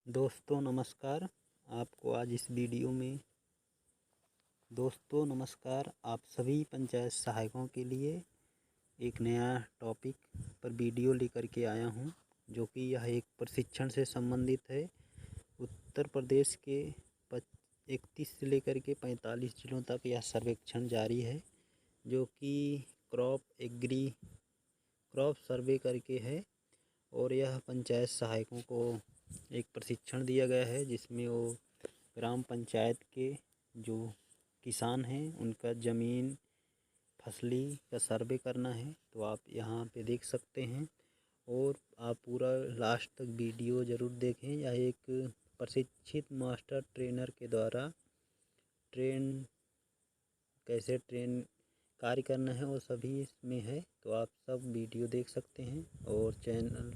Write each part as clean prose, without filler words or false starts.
दोस्तों नमस्कार। आपको आज इस वीडियो में आप सभी पंचायत सहायकों के लिए एक नया टॉपिक पर वीडियो लेकर के आया हूं, जो कि यह एक प्रशिक्षण से संबंधित है। उत्तर प्रदेश के 31 से लेकर के 45 जिलों तक यह सर्वेक्षण जारी है, जो कि क्रॉप सर्वे करके है। और यह पंचायत सहायकों को एक प्रशिक्षण दिया गया है, जिसमें वो ग्राम पंचायत के जो किसान हैं उनका ज़मीन फसली का सर्वे करना है। तो आप यहाँ पे देख सकते हैं और आप पूरा लास्ट तक वीडियो ज़रूर देखें। यह एक प्रशिक्षित मास्टर ट्रेनर के द्वारा कैसे कार्य करना है वो सभी इसमें है। तो आप सब वीडियो देख सकते हैं और चैनल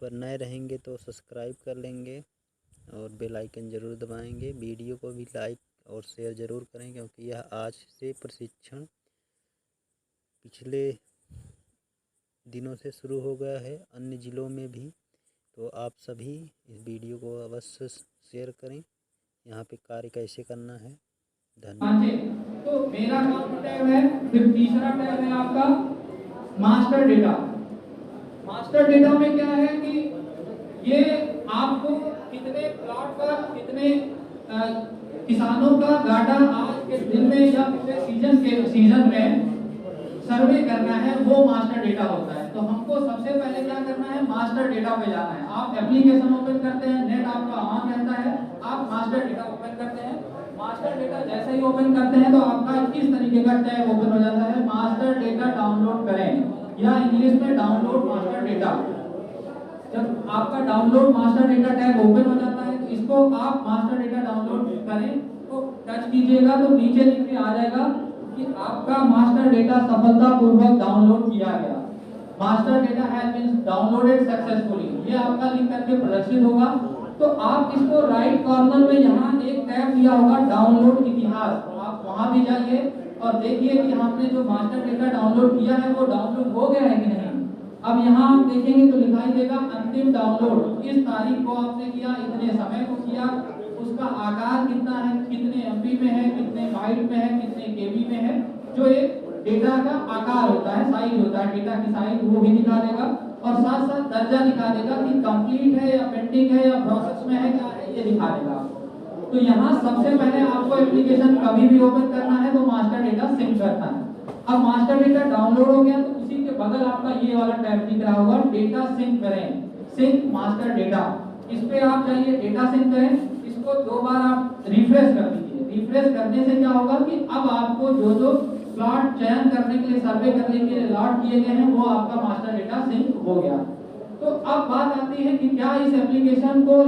पर नए रहेंगे तो सब्सक्राइब कर लेंगे और बेल आइकन ज़रूर दबाएंगे। वीडियो को भी लाइक और शेयर ज़रूर करें, क्योंकि यह आज से प्रशिक्षण पिछले दिनों से शुरू हो गया है अन्य ज़िलों में भी। तो आप सभी इस वीडियो को अवश्य शेयर करें। यहाँ पे कार्य कैसे करना है। धन्यवाद। तो मेरा काम टैब है, फिर तीसरा टैब है आपका मास्टर डेटा। मास्टर डेटा में क्या है कि ये आपको कितने प्लॉट का, कितने किसानों का डाटा आज के दिन में या पिछले सीजन में सर्वे करना है, वो मास्टर डेटा होता है। तो हमको सबसे पहले क्या करना है, मास्टर डेटा पे जाना है। आप एप्लीकेशन ओपन करते हैं, नेट आपका ऑन रहता है, आप मास्टर डेटा ओपन करते हैं। मास्टर डेटा जैसे ही ओपन करते हैं तो आपका इस तरीके का टैब ओपन हो जाता है, मास्टर डेटा डाउनलोड करें, या इंग्लिश में डाउनलोड मास्टर डेटा। जब आपका download master data tab open हो जाता है तो इसको आप मास्टर डेटा डाउनलोड करें तो टच कीजिएगा तो नीचे लिख के आ जाएगा कि आपका मास्टर डेटा सफलतापूर्वक डाउनलोड किया गया। Master data has been downloaded successfully, ये आपका लिख करके प्रदर्शित होगा। तो आप इसको राइट कॉर्नर में यहाँ एक टैब दिया होगा डाउनलोड इतिहास, आप वहां भी जाइए और देखिए कि हमने जो मास्टर डेटा डाउनलोड किया है वो डाउनलोड हो गया है कि नहीं। अब यहाँ आप देखेंगे तो दिखाई देगा अंतिम डाउनलोड, इस तारीख को आपने किया, इतने समय को किया, उसका आकार कितना है, कितने एमबी में है, कितने बाइट में है, कितने केबी में है। जो एक डेटा का आकार होता है, साइज होता है, डेटा की साइज वो भी दिखा देगा और साथ साथ दर्जा दिखा देगा कि कंप्लीट है या पेंडिंग है या प्रोसेस में है, क्या है, ये दिखा देगा। तो यहाँ सबसे पहले आपको एप्लीकेशन कभी भी ओपन करना है तो मास्टर डेटा सिंक करना है। अब मास्टर डेटा डाउनलोड हो गया तो उसी के बगल आपका ये वाला टैब दिख रहा होगा, डेटा सिंक करें, सिंक मास्टर डेटा। इस पे आप जाइए, डेटा सिंक करें। इसको 2 बार आप रिफ्रेश कर दीजिए। रिफ्रेश करने से क्या होगा कि अब आपको जो प्लॉट चयन करने के लिए, सर्वे करने के लिए अलॉट किए गए हैं, वो आपका मास्टर डेटा सिंक हो गया। तो अब बात आती है कि क्या इस एप्लीकेशन को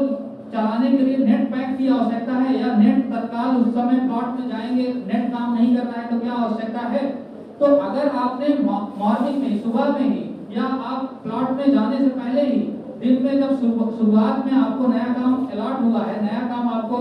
चलाने के लिए नेट पैक की आवश्यकता है, या नेट तत्काल उस समय प्लॉट में जाएंगे, नेट काम नहीं कर रहा है तो क्या आवश्यकता है। तो अगर आपने मॉर्निंग में, सुबह में ही, या आप प्लॉट में जाने से पहले ही दिन में जब शुरुआत में आपको नया काम अलॉट हुआ है, नया काम आपको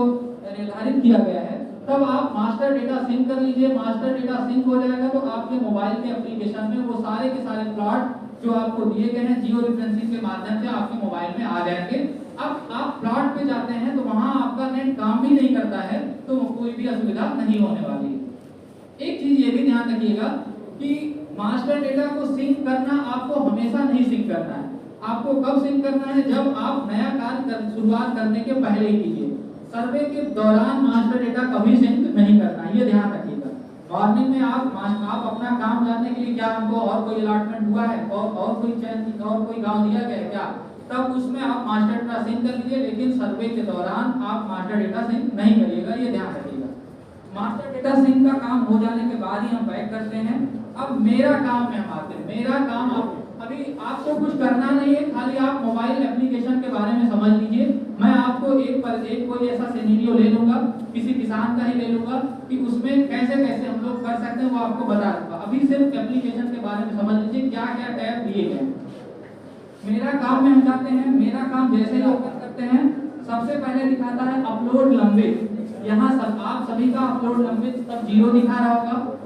निर्धारित किया गया है, तब आप मास्टर डेटा सिंक कर लीजिए। मास्टर डेटा सिंक हो जाएगा तो आपके मोबाइल के एप्लीकेशन में वो सारे के सारे प्लॉट जो आपको दिए गए हैं जियो रेफरेंसिंग के माध्यम से आपके मोबाइल में आ जाएंगे। अब आप प्लॉट पे जाते हैं तो वहां आपका नेट काम भी नहीं करता है तो कोई भी असुविधा नहीं होने वाली है। एक चीज ये भी ध्यान रखिएगा कि मास्टर डेटा को सिंक करना आपको हमेशा नहीं सिंक करना है। आपको कब सिंक करना है, जब आप नया कार्य शुरुआत करने के पहले ही कीजिए। सर्वे के दौरान मास्टर डेटा कभी सिंक नहीं करना, ये ध्यान रखिएगा। मॉर्निंग में आप अपना काम जानने के लिए, क्या हमको और कोई अलॉटमेंट हुआ है और कोई चयन और कोई गांव दिया गया है क्या, तब उसमें आप मास्टर डेटा सिंक कर लीजिए। लेकिन सर्वे के दौरान आप मास्टर डेटा सिंक नहीं करिएगा, ये ध्यान रखिएगा। मास्टर डेटा सिंक का काम हो जाने के बाद ही हम बैक करते हैं। अब मेरा काम में हम आते हैं। मेरा काम अभी आपको कुछ करना नहीं है, खाली आप मोबाइल एप्लीकेशन के बारे में समझ लीजिए। मैं आपको एक कोई ऐसा सिनेरियो ले लूंगा, किसी किसान का ही ले लूंगा कि उसमें कैसे कैसे हम लोग कर सकते हैं, वो आपको बता दूंगा। अभी सिर्फ एप्लीकेशन के बारे में समझ लीजिए क्या क्या टैब दिए गए। मेरा काम में हम जाते हैं। मेरा काम जैसे ही ओपन करते हैं, सबसे पहले दिखाता है अपलोड लंबित। यहाँ सब आप सभी का अपलोड लंबित तब 0 दिखा रहा होगा।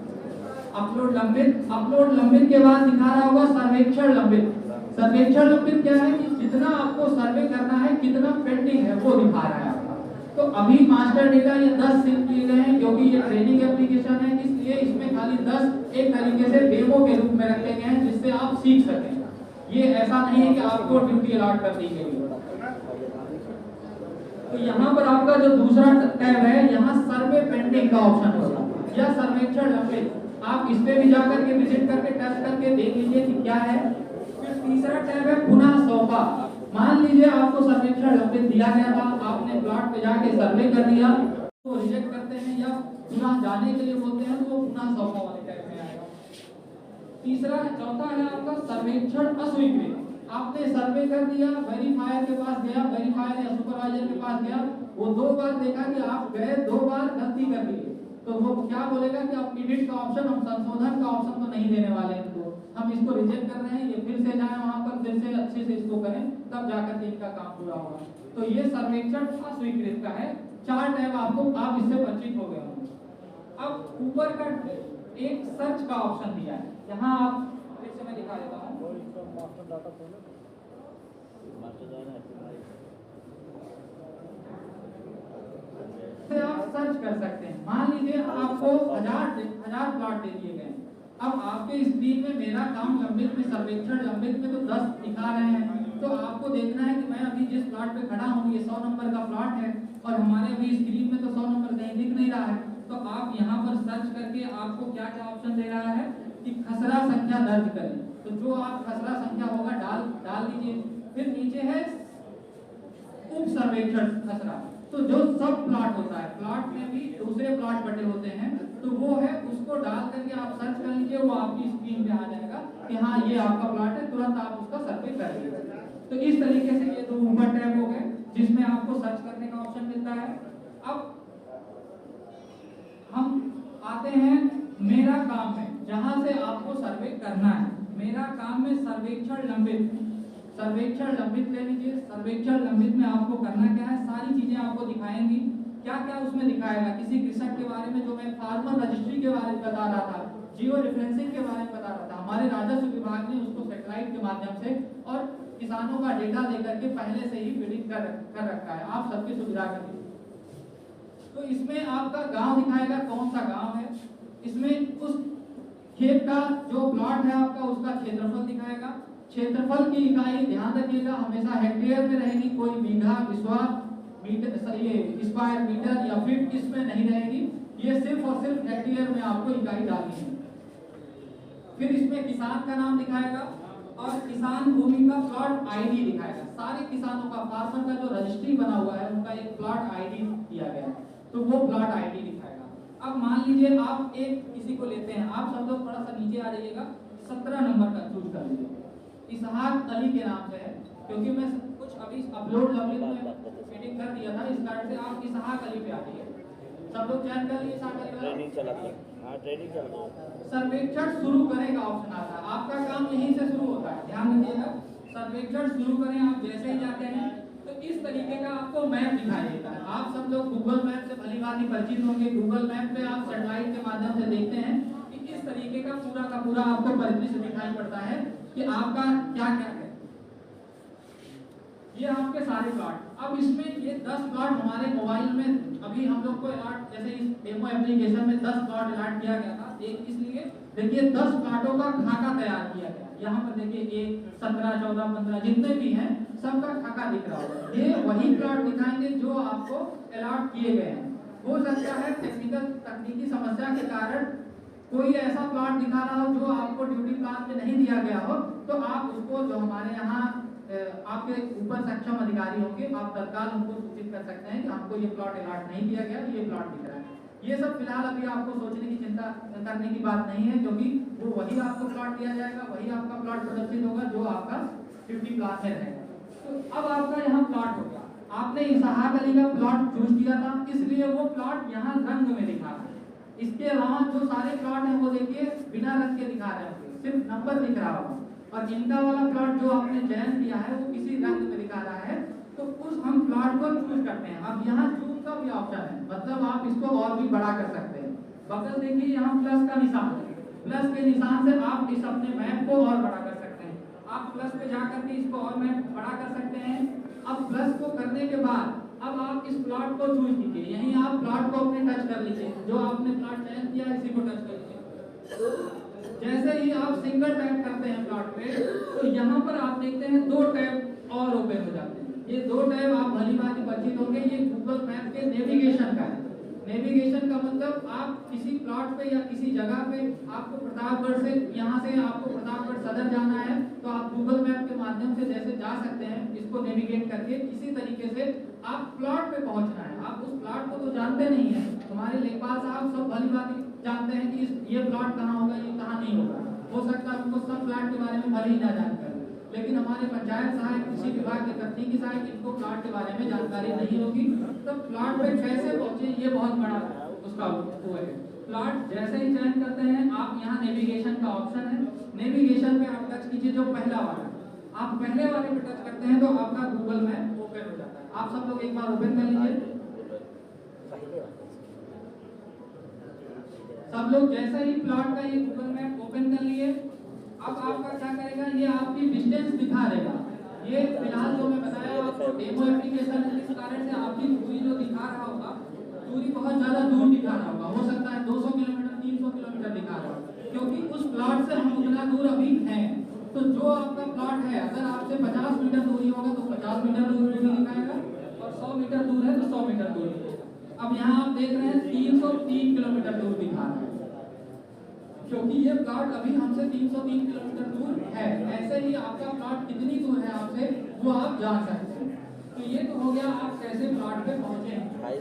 अपलोड लंबित के बाद दिखा रहा होगा सर्वेक्षण लंबित। सर्वेक्षण लंबित क्या है कि जितना आपको सर्वे करना है, कितना पेंडिंग है वो दिखा रहा है आपका। तो अभी मास्टर डेटा ये 10 सेव किए गए हैं क्योंकि ये ट्रेनिंग एप्लीकेशन है, इसलिए इसमें खाली 10 एक तरीके से डेमो के रूप में रखे गए हैं जिससे आप सीख सकें। ये ऐसा नहीं है कि आपको ड्यूटी अलॉट कर दी गई है। तो यहाँ पर आपका जो दूसरा टैब है, यहाँ सर्वे पेंडिंग का ऑप्शन होगा या सर्वेक्षण लंबित, आप इस पे भी जाकर के विजिट करके टेस्ट करके देख लीजिए कि क्या है। फिर तीसरा टैब है पुनः सौंपा। मान लीजिए आपको सर्वेक्षण लंबित दिया गया था, आपने प्लॉट पे जाके सर्वे कर दिया, तो रिजेक्ट करते हैं या पुनः जाने के लिए बोलते हैं तो वो पुनः सौंपा वाले टैब में आएगा। तीसरा चौथा है आपका सर्वेक्षण अस्वीकृत। आपने सर्वे कर दिया, वेरीफायर के पास गया, वेरीफायर या सुपरवाइजर के पास गया, वो 2 बार देखा कि आप गए, 2 बार गलती कर दी, तो वो क्या बोलेगा कि आप एडिट का ऑप्शन, हम संशोधन का ऑप्शन तो नहीं देने वाले हैं, तो हम इसको रिजेक्ट कर रहे हैं, ये फिर से जाए वहां पर, फिर से अच्छे से इसको करें, तब जाकर के इनका काम पूरा होगा। तो ये सर्वेक्षण अस्वीकृत का है। 4 टैब आपको, आप इससे परिचित हो गए होंगे। अब ऊपर का एक सर्च का ऑप्शन दिया है, यहाँ आप फिर से मैं दिखा देता हूँ। आप सर्च कर सकते हैं। मान लीजिए आपको 1000 प्लॉट दे दिए गए, अब आपके स्क्रीन में मेरा काम लंबित में, सर्वेक्षण लंबित में तो 10 दिखा रहे हैं, तो आपको देखना है कि मैं अभी जिस प्लॉट पे खड़ा हूँ ये 100 नंबर का प्लॉट है और हमारे अभी स्क्रीन में तो 100 नंबर कहीं दिख नहीं रहा है। तो आप यहाँ पर सर्च करके आपको क्या क्या ऑप्शन दे रहा है कि खसरा संख्या दर्ज करें, तो जो आप खसरा संख्या होगा डाल दीजिए। फिर नीचे है उप सर्वेक्षण खसरा, तो जो सब प्लॉट होता है, प्लॉट में भी दूसरे प्लॉट बटे होते हैं, तो वो है, उसको डाल करके आप सर्च कर लीजिए, वो आपकी स्क्रीन पे आ जाएगा कि हाँ ये आपका प्लॉट है, तुरंत आप उसका सर्वे कर लीजिए। तो इस तरीके से ये 2 ऊपर टैब हो गए जिसमें आपको सर्च करने का ऑप्शन मिलता है। अब हम आते हैं मेरा काम में, जहां से आपको सर्वे करना है। मेरा काम में सर्वेक्षण लंबित, सर्वेक्षण लंबित ले लीजिए। सर्वेक्षण लंबित में आपको करना क्या है, सारी चीजें आपको दिखाएंगी। क्या क्या उसमें दिखाएगा, किसी कृषक के बारे में, जो मैं फार्मर रजिस्ट्री के बारे में बता रहा था, जियो रेफरेंसिंग के बारे में बता रहा था, हमारे राजस्व विभाग ने उसको सैटेलाइट के माध्यम से और किसानों का डेटा लेकर के पहले से ही प्रिडिक्ट कर रखा है आप सबकी सुविधा के लिए। तो इसमें आपका गांव दिखाएगा, कौन सा गांव है, इसमें उस खेत का जो प्लॉट है आपका, उसका क्षेत्रफल दिखाएगा। क्षेत्रफल की इकाई ध्यान रखिएगा हमेशा हेक्टेयर में रहेगी, कोई बीघा, बिस्वा, मीटर, ये स्क्वायर मीटर या फीट इसमें नहीं रहेगी, ये सिर्फ और सिर्फ हेक्टेयर में आपको इकाई डालनी है। फिर इसमें किसान का नाम दिखाएगा और किसान भूमि का प्लॉट आईडी दिखाएगा। सारे किसानों का, फार्मर का जो रजिस्ट्री बना हुआ है उनका एक प्लॉट आईडी दिया गया है, तो वो प्लॉट आईडी दिखाएगा। अब मान लीजिए आप एक किसी को लेते हैं, आप सब लोग थोड़ा सा नीचे आ जाइएगा, 17 नंबर का चूज कर लीजिए, इसहाक अली के नाम से है, क्योंकि मैं कुछ अभी अपलोड लवली में मीटिंग कर दिया था, इस कारण से आप इसहाक अली पे आ जाइए। सब लोग चैन कर लिए, इसहाक अली ट्रेनिंग चलाते हैं, हां ट्रेनिंग चल रहा है। सर्वेक्षण शुरू करें का ऑप्शन आता है, आपका काम यहीं से शुरू होता है, ध्यान रखिएगा। सर्वेक्षण शुरू करें, आप जैसे ही जाते हैं तो इस तरीके का आपको मैप दिखाई देता है। आप सब लोग गूगल मैप से भली भांति परिचित होंगे। गूगल मैप पे आप सैटेलाइट के माध्यम से देखते हैं कि इस तरीके का पूरा आपको परिदृश्य दिखाई पड़ता है कि आपका क्या क्या है। ये आपके सारे प्लॉट। अब इसमें ये 10 प्लॉट हमारे मोबाइल में अभी हम लोग को अलॉट, जैसे इस डेमो एप्लीकेशन में 10 प्लॉट अलॉट किया गया था, एक इसलिए देखिए 10 प्लॉटों का खाका तैयार किया गया। यहाँ पर देखिए 1, 17, 14, 15 जितने भी हैं सबका खाका दिख रहा होगा। ये वही प्लॉट दिखाएंगे जो आपको अलॉट किए गए हैं। हो सकता है तकनीकी समस्या के कारण कोई ऐसा प्लॉट दिखा रहा हो जो आपको ड्यूटी प्लान में नहीं दिया गया हो, तो आप उसको, जो हमारे यहाँ आपके ऊपर सक्षम अधिकारी होंगे, आप तत्काल उनको सूचित कर सकते हैं कि हमको ये प्लॉट अलॉट नहीं किया गया, ये प्लॉट दिख रहा है। ये सब फिलहाल अभी आपको सोचने की चिंता करने की बात नहीं है, क्योंकि वो वही आपको प्लॉट दिया जाएगा, वही आपका प्लॉट प्रदर्शित होगा जो आपका ड्यूटी प्लान में रहेगा। तो अब आपका यहाँ प्लॉट हो गया, आपने इसहाक अली का प्लॉट चूज किया था, इसलिए वो प्लॉट यहाँ रंग में दिखा रहा है। इसके अलावा जो सारे प्लॉट हैं वो देखिए बिना रंग के दिखा रहे हैं, सिर्फ नंबर दिख रहा होगा। और इनका वाला प्लॉट जो आपने चयन किया है वो किसी रंग में दिखा रहा है, तो उस हम प्लॉट को चूज करते हैं। अब यहाँ जूम का भी ऑप्शन है, मतलब आप इसको और भी बड़ा कर सकते हैं। बगल देखिए यहाँ प्लस का निशान है, प्लस के निशान से आप इस अपने मैप को और बड़ा कर सकते हैं। आप प्लस पे जाकर के इसको और मैं बड़ा कर सकते हैं। अब प्लस को करने के बाद अब आप इस प्लॉट को चूज कीजिए, यहीं आप प्लॉट को अपने टच कर लीजिए, जो आपने प्लॉट चयन किया इसी को टच कर लीजिए। जैसे ही आप सिंगल टैप करते हैं प्लॉट पे, तो यहाँ पर आप देखते हैं 2 टैब और ओपन हो जाते हैं। ये 2 टैब आप भली भांति परिचित होंगे, ये गूगल मैप के नेविगेशन का है। नेविगेशन का मतलब आप किसी प्लॉट पे या किसी जगह पे आपको प्रतापगढ़ से, यहाँ से आपको प्रतापगढ़ सदर जाना है, तो आप गूगल मैप के माध्यम से जैसे जा सकते हैं इसको नेविगेट करके, इसी तरीके से आप प्लॉट पे पहुंचना है। आप उस प्लॉट को तो जानते नहीं है, हमारे लेखपाल साहब सब भली भांति जानते हैं कि ये प्लॉट कहाँ होगा, ये कहाँ नहीं होगा। हो सकता है उनको सब प्लॉट के बारे में भले ही ना जानकारी, लेकिन हमारे पंचायत सहायक, कृषि विभाग के तकनीकी सहायक, इनको प्लॉट के बारे में जानकारी नहीं होगी। तो प्लॉट पे कैसे पहुंचे, ये बहुत बड़ा उसका वो है। प्लॉट जैसे ही चयन करते हैं आप, यहाँ नेविगेशन का ऑप्शन है, नेविगेशन पे आप टच कीजिए, जो पहला वाला आप पहले वाले पे टच करते हैं तो आपका गूगल मैप ओपन हो जाता है। आप सब लोग एक बार ओपन कर लीजिए। सब लोग जैसा ही प्लॉट का ये गूगल मैप ओपन कर लिए, अब आपका क्या करेगा, ये आपकी डिस्टेंस दिखा देगा। ये फिलहाल जो मैं बताया आपको डेमो एप्लीकेशन है, इस कारण से आपकी दूरी जो दिखा रहा होगा, दूरी बहुत ज्यादा दूर दिखा रहा होगा, हो सकता है 200 किलोमीटर 300 किलोमीटर दिखा रहा होगा, क्योंकि उस प्लॉट से हम उतना दूर अभी हैं। तो जो आपका प्लॉट है, अगर आपसे 50 मीटर दूरी होगा तो 50 मीटर दूर भी दिखाएगा, और 100 मीटर दूर है तो 100 मीटर दूर दिखाएगा। अब यहाँ आप देख रहे हैं 303 किलोमीटर दूर दिखा रहा है, क्योंकि ये प्लॉट अभी हमसे 303 किलोमीटर दूर है। ऐसे ही आपका प्लॉट कितनी दूर है आपसे, वो आप जान सकते हैं। तो ये तो हो गया आप कैसे प्लॉट पे पहुंचे।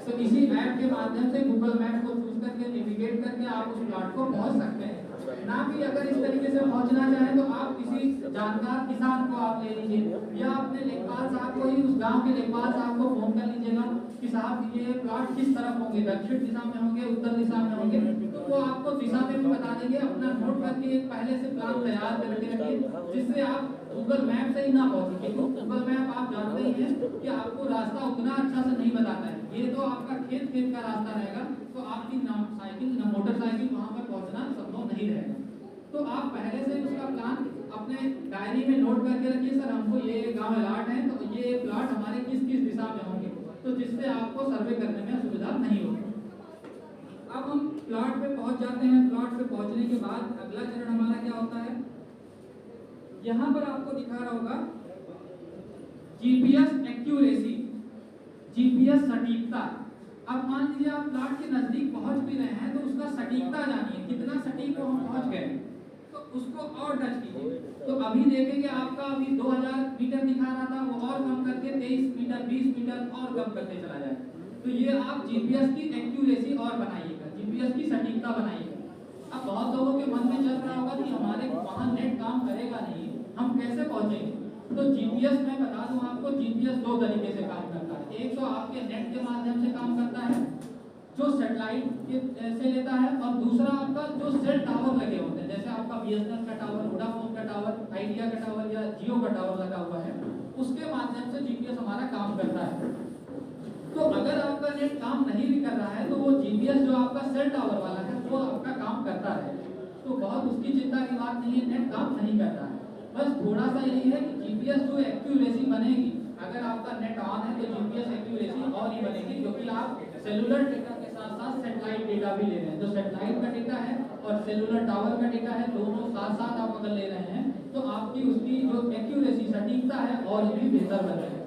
तो इसी ऐप के माध्यम से गूगल मैप को चूज करके नेविगेट करके आप उस प्लॉट को पहुंच सकते हैं। ना कि अगर इस तरीके से पहुंचना चाहें तो आप किसी जानकार किसान को आप ले लीजिए, या अपने लेखपाल साहब को ही, उस गांव के लेखपाल साहब को फोन कर लीजिएगा कि साहब ये प्लॉट किस तरफ होंगे, दक्षिण दिशा में होंगे, उत्तर दिशा में होंगे, तो वो आपको दिशा में भी बता देंगे। अपना नोट करके एक पहले से प्लान तैयार करके रखिए, जिससे आप गूगल मैप से ही ना पहुंचे। गूगल मैप आप जानते ही हैं कि आपको रास्ता उतना अच्छा से नहीं बताता है। ये तो आपका खेत का रास्ता रहेगा, तो आपकी साइकिल ना मोटरसाइकिल वहां पर पहुंचना संभव नहीं रहेगा। तो आप पहले से उसका प्लान अपने डायरी में नोट करके रखिए, सर हमको ये गांव अलॉट है, तो ये प्लॉट हमारे किस किस दिशा में होंगे, तो जिससे आपको सर्वे करने में असुविधा नहीं होगी। अब हम प्लॉट पे पहुंच जाते हैं। प्लॉट पे पहुंचने के बाद अगला चरण हमारा क्या होता है, यहाँ पर आपको दिखा रहा होगा जीपीएस एक्यूरेसी, जीपीएस सटीकता। अब मान लीजिए आप प्लॉट के नजदीक पहुंच भी रहे हैं, तो उसका सटीकता जानिए, कितना सटीक हम पहुंच गए, तो उसको और टच कीजिए। तो अभी देखेंगे आपका अभी 2000 मीटर दिखा रहा था, वो और कम करके 23 मीटर 20 मीटर और कम करते चला जाए। तो ये आप जीपीएस की एक्यूरेसी और बनाइएगा, जीपीएस की सटीकता बनाइएगा। अब बहुत लोगों के मन में चल रहा होगा कि हमारे वहाँ नेट काम करेगा नहीं, हम कैसे पहुंचेंगे। तो जीपीएस मैं बता दूं आपको, जीपीएस 2 तरीके से काम करता है। एक तो आपके नेट के माध्यम से काम करता है, जो सैटेलाइट से लेता है, और दूसरा आपका जो सेल टावर लगे होते हैं, जैसे आपका बीएसएनएल का टावर, वोडाफोन का टावर, आइडिया का टावर या जियो का टावर लगा हुआ है, उसके माध्यम से जीपीएस हमारा काम करता है। तो अगर आपका नेट काम नहीं भी कर रहा है, तो वो जीपीएस जो आपका सेल टावर वाला है वो आपका काम करता है। तो बहुत उसकी चिंता की बात नहीं है, नेट काम नहीं कर रहा है। बस थोड़ा सा यही है कि जीपीएस जो एक्यूरेसी बनेगी, अगर आपका नेट ऑन है तो जीपीएस एक्यूरेसी और ही बनेगी, क्योंकि आप सेलुलर डेटा के साथ साथ सैटेलाइट डेटा भी ले रहे हैं। जो सैटेलाइट का डेटा है और सेलुलर टावर का डेटा है, दोनों साथ साथ आप अगर ले रहे हैं, तो आपकी उसकी जो एक्यूरेसी सटीकता है और भी बेहतर बन रही है।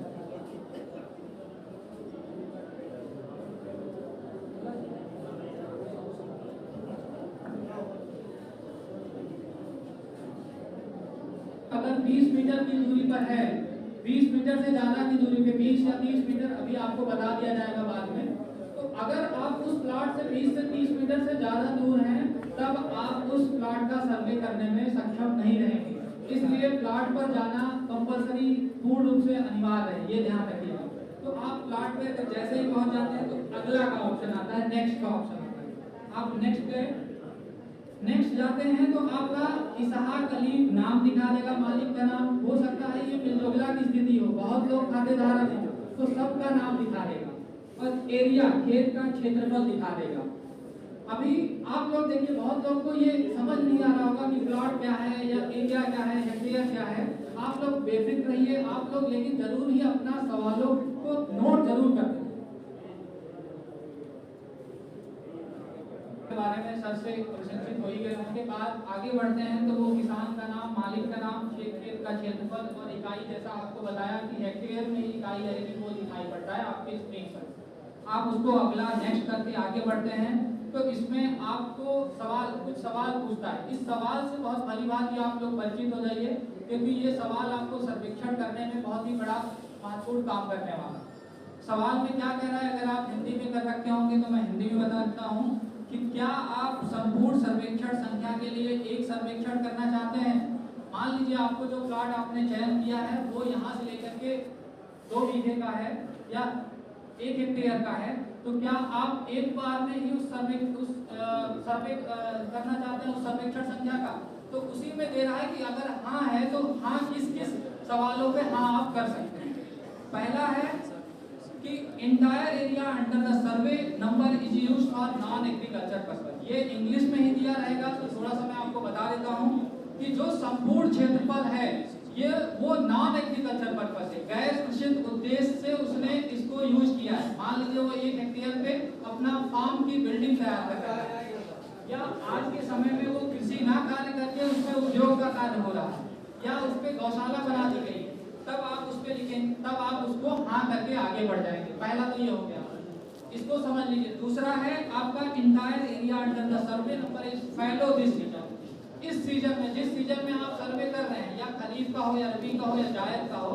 अगर 20 मीटर की दूरी पर है, 20 मीटर से ज्यादा की दूरी पे, 20 या 30 मीटर अभी आपको बता दिया जाएगा बाद में, तो अगर आप उस प्लॉट से 20 से 30 मीटर से ज्यादा दूर हैं, तब आप उस प्लॉट का सर्वे करने में सक्षम नहीं रहेंगे। इसलिए प्लॉट पर जाना कंपल्सरी पूर्ण रूप से अनिवार्य है, ये ध्यान रखिएगा। तो आप प्लॉट पे जैसे ही पहुंच जाते हैं तो अगला का ऑप्शन आता है, नेक्स्ट का ऑप्शन आता है। आप नेक्स्ट पे नेक्स्ट जाते हैं तो आपका इसहाक अली नाम दिखा देगा, मालिक का नाम, हो सकता है ये मिलजोगला की स्थिति हो, बहुत लोग खातेदार हैं तो सबका नाम दिखा देगा, और एरिया खेत का क्षेत्रफल दिखा देगा। अभी आप लोग देखिए, बहुत लोग को ये समझ नहीं आ रहा होगा कि प्लॉट क्या है या एरिया क्या है, हेक्टेयर क्या है। आप लोग बेफिक्र रहिए, आप लोग लेकिन जरूर ही अपना सवालों को नोट जरूर करते हैं। बारे में सर से प्रशंसित हो ही गए। उसके बाद आगे बढ़ते हैं तो वो किसान का नाम, मालिक का नाम, खेत का क्षेत्रफल और इकाई, जैसा आपको बताया कि हेक्टेयर में इकाई रहेगी वो दिखाई पड़ता है आपके स्क्रीन पर। आप उसको अगला नेक्स्ट करके आगे बढ़ते हैं तो इसमें आपको कुछ सवाल पूछता है। इस सवाल से बहुत भली बात ये आप लोग परिचित हो जाइए, क्योंकि ये सवाल आपको सर्वेक्षण करने में बहुत ही बड़ा महत्वपूर्ण काम करने वाला। सवाल में क्या कह रहा है, अगर आप हिंदी में कर रखे होंगे तो मैं हिंदी में बता देता हूँ कि क्या आप संपूर्ण सर्वेक्षण संख्या के लिए एक सर्वेक्षण करना चाहते हैं। मान लीजिए आपको जो प्लॉट आपने चयन किया है वो यहाँ से लेकर के 2 बीघे का है या 1 हेक्टेयर का है, तो क्या आप एक बार में ही उस सर्वे करना चाहते हैं उस सर्वेक्षण संख्या का। तो उसी में दे रहा है कि अगर हाँ है तो हाँ किस किस सवालों पे हाँ आप कर सकते हैं। पहला है कि entire area under the survey number is used for non agriculture purpose. ये इंग्लिश में ही दिया रहेगा, तो थोड़ा सा मैं आपको बता देता हूँ कि जो संपूर्ण क्षेत्रफल है ये वो नॉन एग्रीकल्चर पर्पस है, गैर कृषि उद्देश्य से उसने इसको यूज किया है। मान लीजिए वो 1 हेक्टेयर पे अपना फार्म की बिल्डिंग तैयार कर रहा है, या आज के समय में वो कृषि ना कार्य करके उसमें उद्योग का कार्य हो रहा है, या उस पर गौशाला बना दी गई, तब आप उस पे लिखेंगे, तब आप उसको हाँ करके आगे बढ़ जाएंगे। पहला तो ये हो गया, इसको समझ लीजिए। दूसरा है आपका entire area under the survey number is fallow this season. इस सीजन में, जिस सीजन में आप सर्वे कर रहे हैं, या खरीफ का हो या रबी का हो या जायद का हो,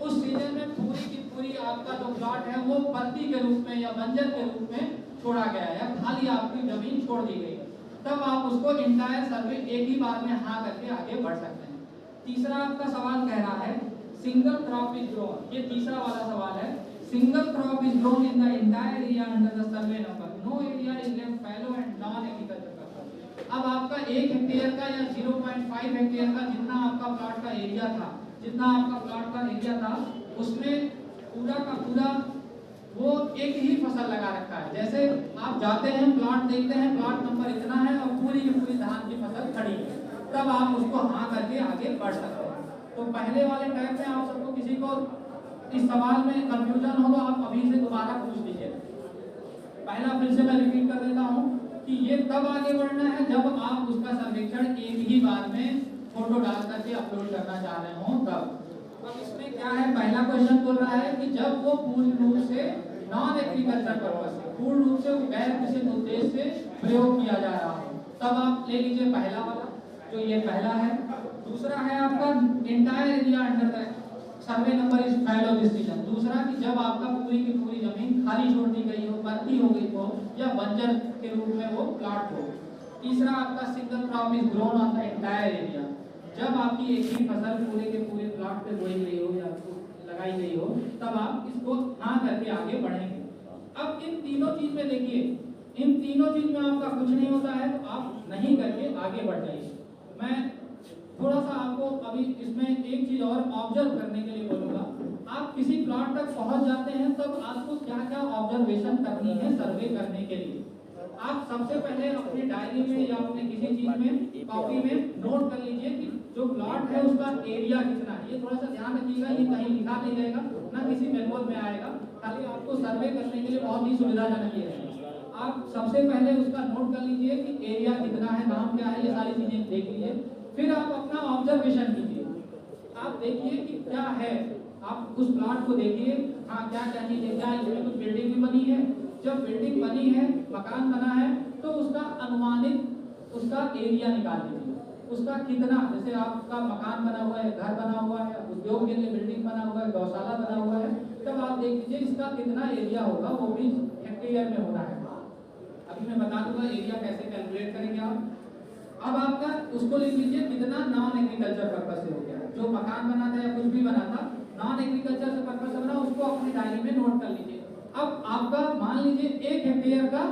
उस सीजन में पूरी की पूरी आपका जो प्लॉट है वो परती के रूप में या बंजर के रूप में छोड़ा गया है, या खाली आपकी जमीन छोड़ दी गई, तब आप उसको इंटायर सर्वे एक ही बार में हाँ करके आगे बढ़ सकते हैं। तीसरा आपका सवाल कह रहा है सिंगल क्रॉप इज ग्रोन। ये तीसरा वाला सवाल है, single crop is grown in the entire area under the survey number, no area is left fallow and non agriculture purpose. अब आपका 1 हेक्टेयर का या 0.5 हेक्टेयर का जितना आपका प्लॉट का एरिया था, जितना आपका प्लॉट का एरिया था, उसमें पूरा का पूरा वो एक ही फसल लगा रखा है। जैसे आप जाते हैं प्लॉट देखते हैं, प्लॉट नंबर इतना है और पूरी की पूरी धान की फसल खड़ी है, तब आप उसको हाँ करके आगे बढ़ सकते हैं। तो पहले वाले टाइम में आप सबको किसी को इस सवाल में कंफ्यूजन हो तो आप अभी से दोबारा पूछ लीजिए। पहला फिर से मैं रिपीट कर देता हूँ कि ये तब आगे बढ़ना है जब आप उसका सर्वेक्षण एक ही बार में फोटो डाल करके अपलोड करना चाह रहे हो तब। अब इसमें क्या है, पहला क्वेश्चन बोल रहा है कि जब वो पूर्ण रूप से नॉन एग्रीकल्चर पर्पस से, पूर्ण रूप से गैर कृषि उद्देश्य से प्रयोग किया जा रहा हो, तब आप ले लीजिए पहला वाला, जो ये पहला है। दूसरा है आपका entire area under the survey number is fallow this season. दूसरा कि जब आपका पूरी की पूरी जमीन खाली छोड़ दी गई हो, परती हो गई हो, या बंजर के रूप में वो प्लॉट हो। तीसरा आपका single crop is grown on the entire area, जब आपकी एक ही फसल पूरे के पूरे प्लॉट पे बोई गई हो या लगाई गई हो, तब आप इसको हाँ करके आगे बढ़ेंगे। अब इन तीनों चीज में देखिए, इन तीनों चीज में आपका कुछ नहीं होता है तो आप नहीं करके आगे बढ़ जाइए। मैं थोड़ा सा आपको अभी इसमें एक चीज और ऑब्जर्व करने के लिए बोलूंगा। आप किसी प्लॉट तक पहुंच जाते हैं तब आपको क्या क्या ऑब्जर्वेशन करनी है सर्वे करने के लिए। आप सबसे पहले अपनी डायरी में या अपने किसी चीज में कॉपी में नोट कर लीजिए कि जो प्लॉट है उसका एरिया कितना है। ये थोड़ा सा ध्यान रखिएगा, ये कहीं लिखा नहीं रहेगा, ना किसी मैनुअल में आएगा, खाली आपको सर्वे करने के लिए बहुत ही सुविधाजनक ये है। आप सबसे पहले उसका नोट कर लीजिए कि एरिया कितना है, नाम क्या है, ये सारी चीजें देख लीजिए। फिर आप अपना ऑब्जर्वेशन कीजिए, आप देखिए कि क्या है, आप उस प्लॉट को देखिए, हाँ क्या क्या चीज है, क्या इसमें कुछ बिल्डिंग भी बनी है। जब बिल्डिंग बनी है, मकान बना है, तो उसका अनुमानित उसका एरिया निकाल लीजिए, उसका कितना, जैसे आपका मकान बना हुआ है, घर बना हुआ है, उद्योग के लिए बिल्डिंग बना हुआ है, गौशाला बना हुआ है, तब आप देख लीजिए इसका कितना एरिया होगा, वो भी हेक्टेयर में होना है। अभी मैं बता दूंगा एरिया कैसे कैलकुलेट करेंगे आप। अब आपका उसको लिख लीजिए कितना नॉन एग्रीकल्चर पर्पस से हो गया, जो मकान बना था या कुछ भी बना था नॉन एग्रीकल्चर से पर्पस से बना, उसको अपनी डायरी में नोट कर लीजिए। अब आपका मान लीजिए 1 हेक्टेयर का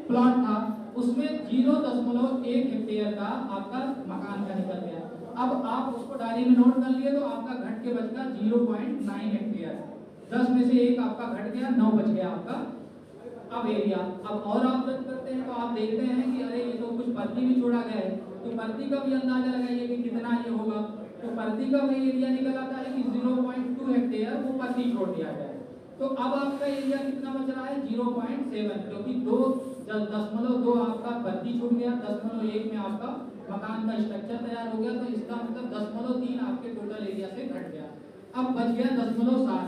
प्लॉट था, उसमें 0.1 हेक्टेयर का आपका मकान का निकल गया। अब आप उसको डायरी में नोट कर लिए तो आपका घट के बच गया 0.9 हेक्टेयर। 10 में से 1 आपका घट गया, 9 बच गया आपका। अब एरिया, अब और आप जब करते हैं तो आप देखते हैं कि अरे ये तो कुछ परती भी छोड़ा गया है, तो परती का भी अंदाजा लगाइए कि कितना ये होगा। तो प्रति का वही एरिया निकल आता है कि 0.2 हेक्टेयर वो प्रति छोड़ दिया गया है। तो अब आपका एरिया कितना बच रहा है 0.7, क्योंकि 2.2 आपका प्रति छूट गया, 0.1 में आपका मकान का स्ट्रक्चर तैयार हो गया, तो इसका मतलब 0.3 आपके टोटल एरिया से घट गया। अब बच गया 0.7।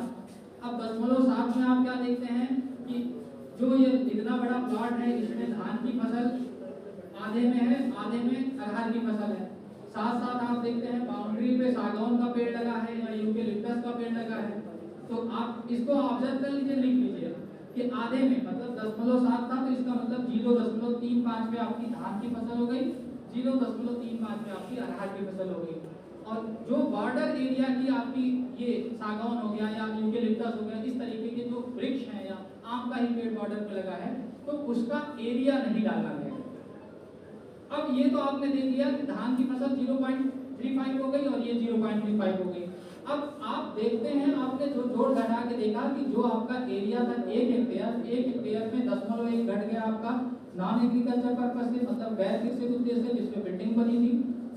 अब 0.7 में आप क्या देखते हैं कि जो ये इतना बड़ा प्लॉट है इसमें धान की फसल आधे में है, आधे में अरहर की फसल है। साथ साथ आप देखते हैं बाउंड्री पे सागौन का पेड़ लगा है या यूकेलिप्टस का पेड़ लगा है। तो आप इसको ऑब्जर्व कर लीजिए, लिख लीजिए कि आधे में मतलब 0.7 था, तो इसका मतलब 0.35 पे आपकी धान की फसल हो गई, 0.35 पे आपकी अरहर की फसल हो गई। और जो बॉर्डर एरिया की आपकी ये सागौन हो गया या यूकेलिप्टस हो गया, इस तरीके के जो वृक्ष हैं या आम का ही पेड़ बॉर्डर पे लगा है, तो उसका एरिया नहीं डाला गया। अब ये तो आपने देख लिया कि धान की फसल 0.35 हो गई और ये 0.35 हो गई। अब आप देखते हैं, आपने जो जोड़ घटा के देखा कि जो आपका एरिया था 1 हेक्टेयर में 0.1 घट गया आपका नॉन एग्रीकल्चर पर्पस से, मतलब गैर कृषि उद्देश्य से जिसमें बिल्डिंग बनी थी।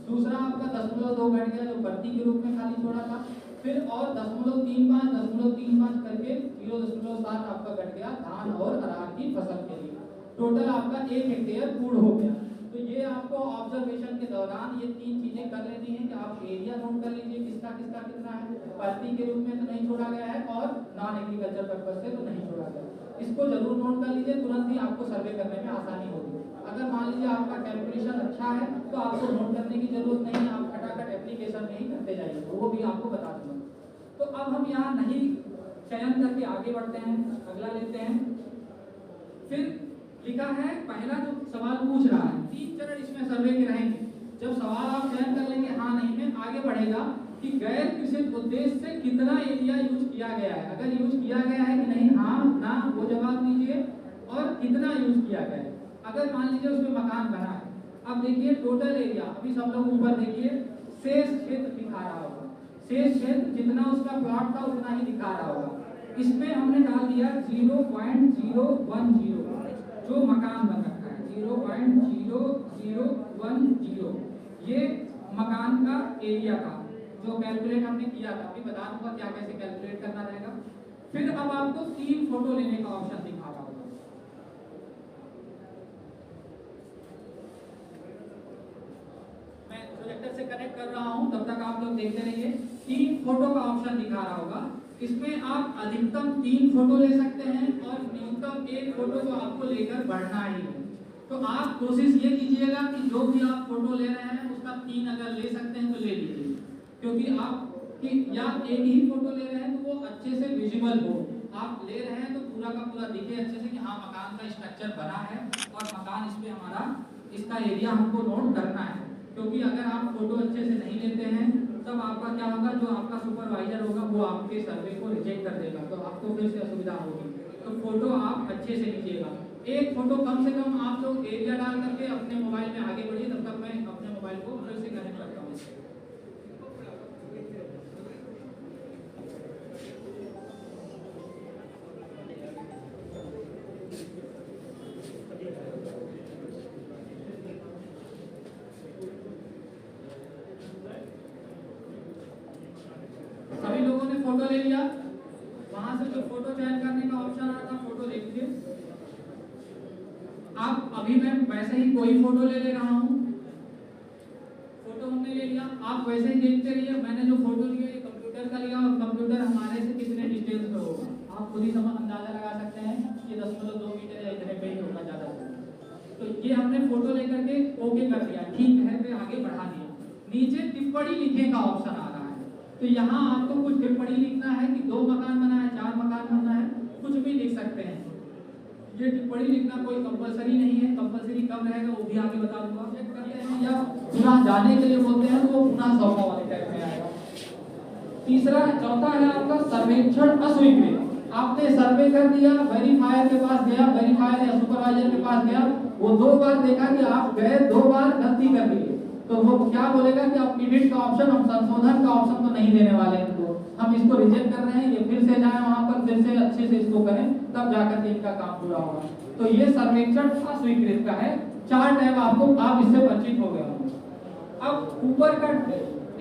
दूसरा आपका 0.2 घट गया जो प्रति के रूप में खाली छोड़ा था। फिर और 0.35 करके 0.7 आपका घट गया धान और अरहर की फसल के लिए। टोटल आपका 1 हेक्टेयर पूर्ण हो गया। तो ये आपको ऑब्जर्वेशन के दौरान ये 3 चीजें कर लेनी है कि आप एरिया नोट कर लीजिए किसका किसका कितना है, प्रति के रूप में तो नहीं छोड़ा गया है और नॉन एग्रीकल्चर पर्पस से तो नहीं छोड़ा गया। इसको जरूर नोट कर लीजिए, तुरंत ही आपको सर्वे करने में आसानी होगी। अगर मान लीजिए आपका कैलकुलेशन अच्छा है तो आपको नोट करने की जरूरत नहीं है, आप फटाफट एप्लीकेशन में ही करते जाइए, वो भी आपको बता दूंगा। तो अब हम यहाँ नहीं चयन करके आगे बढ़ते हैं, अगला लेते हैं। फिर लिखा है पहला जो सवाल पूछ रहा है, 3 चरण इसमें सर्वे के रहेंगे। जब सवाल आप चयन कर लेंगे हाँ नहीं में, आगे बढ़ेगा कि गैर कृषि उद्देश्य से कितना एरिया यूज किया गया है। अगर यूज किया गया है कि नहीं, हाँ ना, वो जवाब दीजिए, और कितना यूज किया गया है। अगर मान लीजिए उसमें मकान बना है, अब देखिए टोटल एरिया, अभी सब लोग ऊपर देखिए शेष क्षेत्र दिखा रहा होगा, शेष क्षेत्र जितना उसका प्लॉट था उतना ही दिखा रहा होगा। इसमें हमने डाल दिया 0.010 जो मकान बन रखा है, 0.0010 ये मकान का एरिया था जो कैलकुलेट हमने किया था। अभी बता दूंगा क्या कैसे कैलकुलेट करना रहेगा। फिर अब आपको 3 फोटो लेने का ऑप्शन दिखा रहा होगा। मैं प्रोजेक्टर से कनेक्ट कर रहा हूं, तब तक आप लोग देखते रहिए। 3 फोटो का ऑप्शन दिखा रहा होगा। इसमें आप अधिकतम 3 फोटो ले सकते हैं और न्यूनतम 1 फोटो तो आपको लेकर बढ़ना ही है। तो आप कोशिश ये कीजिएगा कि जो भी आप फोटो ले रहे हैं उसका 3 अगर ले सकते हैं तो ले लीजिए, क्योंकि आप कि या एक ही फोटो ले रहे हैं तो वो अच्छे से विजिबल हो। आप ले रहे हैं तो पूरा का पूरा दिखे अच्छे से कि हाँ मकान का स्ट्रक्चर बना है और मकान इसमें हमारा इसका एरिया हमको नोट करना है। क्योंकि अगर आप फोटो अच्छे से नहीं लेते हैं तब आपका क्या होगा, जो आपका सुपरवाइजर होगा वो आपके सर्वे को रिजेक्ट कर देगा, तो आपको फिर से असुविधा होगी। तो फोटो आप अच्छे से लीजिएगा। 1 फोटो कम से कम आप लोग एरिया डाल करके अपने मोबाइल में आगे बढ़िए, तब तक मैं अपने मोबाइल को फिर से कनेक्ट करता हूँ। सभी लोगों ने फोटो ले लिया, वहां से जो फोटो चयन करने का ऑप्शन आ रहा था फोटो ले लीजिए। आप अभी मैं वैसे ही कोई फोटो ले रहा हूँ, फोटो हमने ले लिया, आप वैसे ही देखते रहिए। मैंने जो फोटो लिया ये कंप्यूटर का लिया और कंप्यूटर हमारे से कितने डिस्टेंस पे होगा आप खुद ही समझ अंदाजा लगा सकते हैं कि 10.2 मीटर या इतने पे ही होगा ज़्यादा से। तो ये हमने फोटो लेकर के ओके कर दिया, ठीक है, फिर आगे बढ़ा दिया। नीचे टिप्पणी लिखने का ऑप्शन आ रहा है, तो यहाँ आपको कुछ टिप्पणी लिखना है कि 2 मकान बना है, 4 मकान बना है, कुछ भी लिख सकते हैं। ये टिप्पणी लिखना कोई कंपलसरी नहीं है, कंपलसरी कब रहेगा वो भी आगे बता दूंगा। चेक करते हैं या पुनः जाने के लिए बोलते हैं तो वो पुनः सौंपा वाले टाइप में आएगा। तीसरा चौथा है आपका सर्वेक्षण अस्वीकृत। आपने सर्वे कर दिया, वेरीफायर के पास गया, वेरीफायर या सुपरवाइजर के पास गया, वो 2 बार देखा कि आप गए, 2 बार गलती कर दी, तो वो क्या बोलेगा कि आप एडिट का ऑप्शन, हम संशोधन का ऑप्शन तो नहीं देने वाले हैं, तो हम इसको रिजेक्ट कर रहे हैं। ये फिर से जाए वहां पर, फिर से अच्छे से इसको करें, तब जाकर के इनका काम पूरा होगा। तो ये सर्वेक्षण अस्वीकृत का है। 4 टैब आपको, आप इससे परिचित हो गए होंगे। अब ऊपर का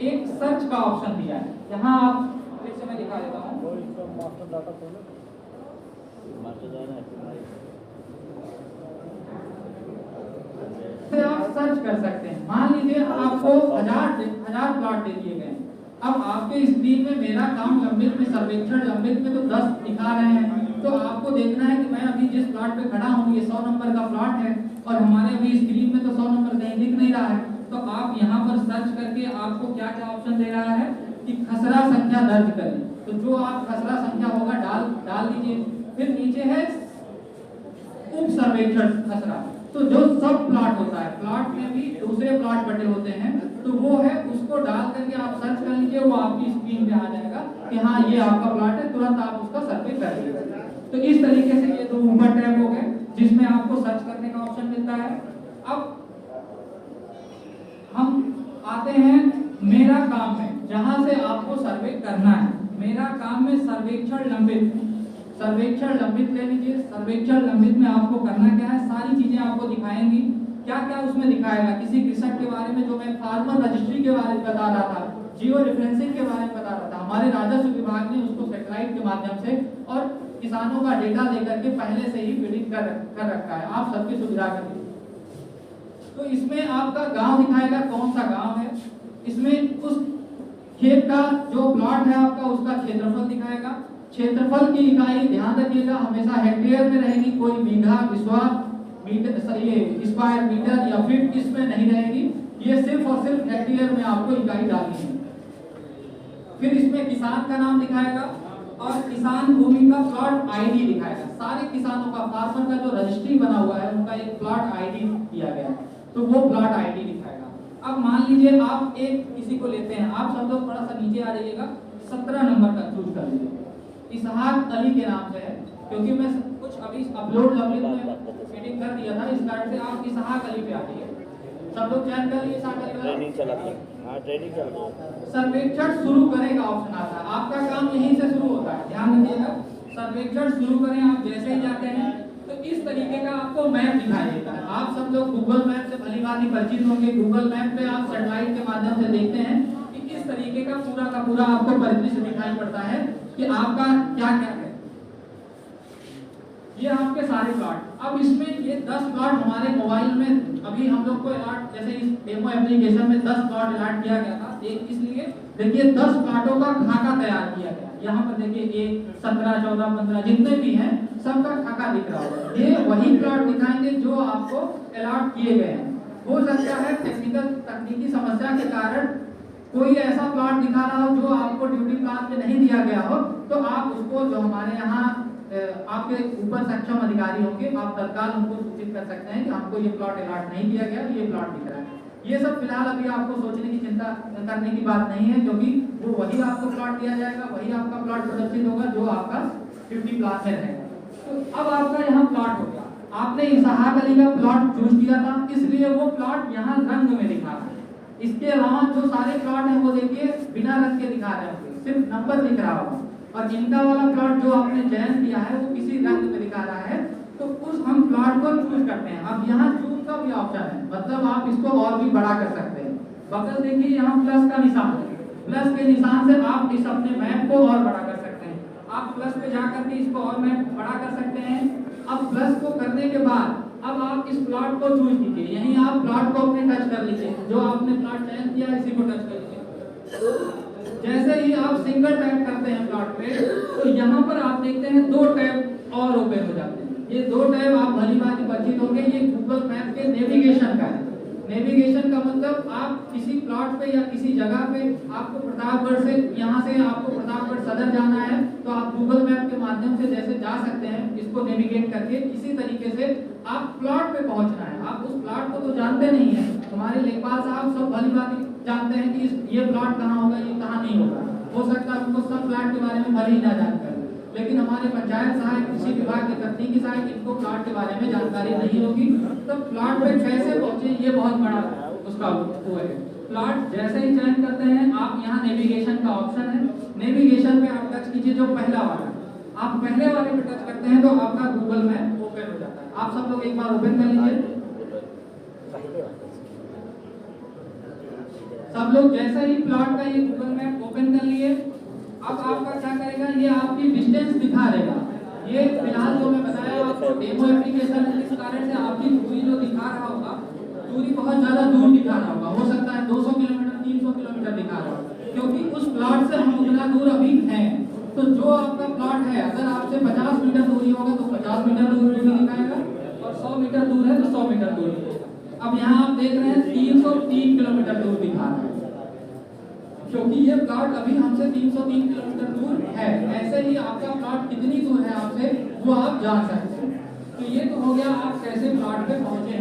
एक सर्च का ऑप्शन दिया है। यहाँ आप फिर से मैं दिखा देता हूँ। आप सर्च कर सकते हैं। मान लीजिए आपको 1000 प्लॉट दे दिए गए। अब आपके स्क्रीन में मेरा काम लंबित में, सर्वेक्षण लंबित में तो 10 दिखा रहे हैं, तो आपको देखना है कि मैं अभी जिस प्लॉट पे खड़ा हूँ ये 100 नंबर का प्लॉट है और हमारे अभी स्क्रीन में तो 100 नंबर कहीं दिख नहीं रहा है। तो आप यहाँ पर सर्च करके आपको क्या क्या ऑप्शन दे रहा है कि खसरा संख्या दर्ज करें, तो जो आप खसरा संख्या होगा डाल दीजिए। फिर नीचे है उप सर्वेक्षण खसरा, तो जो सब प्लॉट होता है, प्लॉट में भी दूसरे प्लॉट बटे होते हैं, तो वो है, उसको डाल करके आप सर्च कर लीजिए, वो आपकी स्क्रीन पे आ जाएगा कि हाँ ये आपका प्लॉट है, तुरंत आप उसका सर्वे कर लीजिए। तो इस तरीके से ये 2 ऊपर टैब हो गए जिसमें आपको सर्च करने का ऑप्शन मिलता है। अब हम आते हैं मेरा काम में, जहां से आपको सर्वे करना है। मेरा काम में सर्वेक्षण लंबित, सर्वेक्षण लंबित ले लीजिए। सर्वेक्षण लंबित में आपको करना क्या है, सारी चीजें आपको दिखाएंगी। क्या क्या उसमें दिखाएगा, किसी कृषक के बारे में, जो मैं फार्मर रजिस्ट्री के बारे में बता रहा था, जियो रेफरेंसिंग के बारे में बता रहा था, हमारे राजस्व विभाग ने उसको सैटेलाइट के माध्यम से और किसानों का डेटा लेकर के पहले से ही फीडिंग कर रखा है आप सबकी सुविधा के लिए। तो इसमें आपका गांव दिखाएगा, कौन सा गांव है, इसमें उस खेत का जो प्लॉट है आपका उसका क्षेत्रफल दिखाएगा। क्षेत्रफल की इकाई ध्यान रखिएगा हमेशा हेक्टेयर में रहेगी, कोई बीघा, विस्वा, मीटर, ये स्क्वायर मीटर या फीट इसमें नहीं रहेगी, ये सिर्फ और सिर्फ हेक्टेयर में आपको इकाई डालनी है। फिर इसमें किसान का नाम दिखाएगा और किसान भूमि का प्लॉट आईडी दिखाएगा। सारे किसानों का, फार्मर का जो रजिस्ट्री बना हुआ है उनका एक प्लॉट आईडी दिया गया है, तो वो प्लॉट आईडी दिखाएगा। अब मान लीजिए आप एक किसी को लेते हैं, आप सब लोग थोड़ा सा नीचे आ जाइएगा, 17 नंबर का चूज कर लीजिए। इसहाक अली के नाम से है, क्योंकि मैं कुछ अभी अपलोड लवली में फीडिंग कर दिया था, इस कारण से आप इसहाक अली पे आ जाइए। सब लोग चयन कर लिए इसहाक अली वाला। ट्रेनिंग चला रही है, हां ट्रेनिंग चल रही है। सर्वेक्षण शुरू करेगा ऑप्शन आता है, आपका काम यहीं से शुरू होता है, ध्यान रखिएगा। सर्वेक्षण शुरू करें, आप जैसे ही जाते हैं तो इस तरीके का आपको मैप दिखाई देता है। आप सब लोग गूगल मैप से भली भांति परिचित होंगे। गूगल मैप पे आप सैटेलाइट के माध्यम से देखते हैं कि किस तरीके का पूरा आपको परिदृश्य दिखाई पड़ता है कि आपका क्या क्या है। ये आपके सारे प्लॉट। अब इसमें ये 10 प्लॉट हमारे मोबाइल में अभी हम लोग को अलॉट, जैसे इस डेमो एप्लीकेशन में 10 प्लॉट अलॉट किया गया था, इसलिए देखिए 10 प्लॉटों का खाका तैयार किया गया। यहाँ पर देखिए 1, 17, 14, 15 जितने भी हैं सबका खाका दिख रहा होगा। ये वही प्लॉट दिखाएंगे जो आपको अलॉट किए गए हैं। हो सकता है तकनीकी समस्या के कारण कोई ऐसा प्लॉट दिखा रहा हो जो आपको ड्यूटी प्लान में नहीं दिया गया हो, तो आप उसको, जो हमारे यहाँ आपके ऊपर सक्षम अधिकारी होंगे, आप तत्काल उनको सूचित कर सकते हैं कि हमको ये प्लॉट अलॉट नहीं किया गया, ये प्लॉट दिख रहा है। ये सब फिलहाल अभी आपको सोचने की चिंता करने की बात नहीं है, क्योंकि वो वही आपको प्लॉट दिया जाएगा, वही आपका प्लॉट प्रदर्शित होगा जो आपका ड्यूटी प्लान में रहेगा। तो अब आपका यहाँ प्लॉट हो गया, आपने इसहाक अली का प्लॉट चूज किया था, इसलिए वो प्लॉट यहाँ रंग में दिखा रहा है। इसके अलावा जो सारे प्लॉट हैं वो देखिए बिना रंग के दिखा रहे होंगे, सिर्फ नंबर दिख रहा होगा। और इनका वाला प्लॉट जो आपने चयन किया है वो किसी रंग में दिखा रहा है, तो उस हम प्लॉट को चूज करते हैं। अब यहाँ जूम का भी ऑप्शन है, मतलब आप इसको और भी बड़ा कर सकते हैं। बगल देखिए यहाँ प्लस का निशान है, प्लस के निशान से आप इस अपने मैप को और बड़ा कर सकते हैं। आप प्लस पे जाकर के इसको और मैप बड़ा कर सकते हैं। अब प्लस को करने के बाद अब आप इस प्लॉट को चूज कीजिए, यहीं आप प्लॉट को अपने टच कर लीजिए, जो आपने प्लॉट चयन किया इसी को टच कर लीजिए। जैसे ही आप सिंगल टैप करते हैं प्लॉट पे, तो यहाँ पर आप देखते हैं 2 टैब और ओपन हो जाते हैं। ये 2 टैब आप भली भांति परिचित होंगे, ये गूगल मैप के नेविगेशन का है। नेविगेशन का मतलब आप किसी प्लॉट पे या किसी जगह पे आपको प्रतापगढ़ से, यहाँ से आपको प्रतापगढ़ सदर जाना है, तो आप गूगल मैप के माध्यम से जैसे जा सकते हैं, इसको नेविगेट करके इसी तरीके से आप प्लॉट पे पहुंचना है। आप उस प्लॉट को तो जानते नहीं है, हमारे लेखपाल साहब सब भली भांति जानते हैं कि ये प्लॉट कहाँ होगा, ये कहाँ नहीं होगा। हो सकता है उनको सब प्लॉट के बारे में भले ही ना जानकारी, लेकिन हमारे पंचायत सहायक, कृषि विभाग के तकनीकी सहायक, इनको प्लॉट के बारे में जानकारी नहीं होगी, तो प्लॉट पे कैसे पहुंचे ये बहुत बड़ा उसका वो है। प्लॉट जैसे ही चयन करते हैं आप, यहाँ नेविगेशन का ऑप्शन है, नेविगेशन पे आप टच कीजिए, जो पहला वाला आप पहले वाले पे टच करते हैं तो आपका गूगल मैप ओपन हो जाता है। आप सब लोग एक बार ओपन कर लीजिए। सब लोग जैसा ही प्लॉट का ये गूगल मैप ओपन कर लिए, अब आपका क्या करेगा, ये आपकी डिस्टेंस दिखा देगा। ये फिलहाल जो मैं बताया आपको डेमो एप्लीकेशन है, इस कारण से आपकी दूरी जो दिखा रहा होगा, दूरी बहुत ज्यादा दूर दिखा रहा होगा, हो सकता है 200 किलोमीटर 300 किलोमीटर दिखा रहा होगा, क्योंकि उस प्लॉट से हम उतना दूर अभी हैं। तो जो आपका प्लॉट है, अगर आपसे 50 मीटर दूरी होगा तो 50 मीटर दूर दिखाएगा, और 100 मीटर दूर है तो 100 मीटर दूर दिखाएगा। अब यहाँ आप देख रहे हैं 303 किलोमीटर दूर दिखा रहा है, क्योंकि ये प्लॉट अभी हमसे 303 किलोमीटर दूर है। ऐसे ही आपका प्लॉट कितनी दूर है आपसे, वो आप जान सकते हैं। तो ये तो हो गया आप कैसे प्लॉट पे पहुंचे।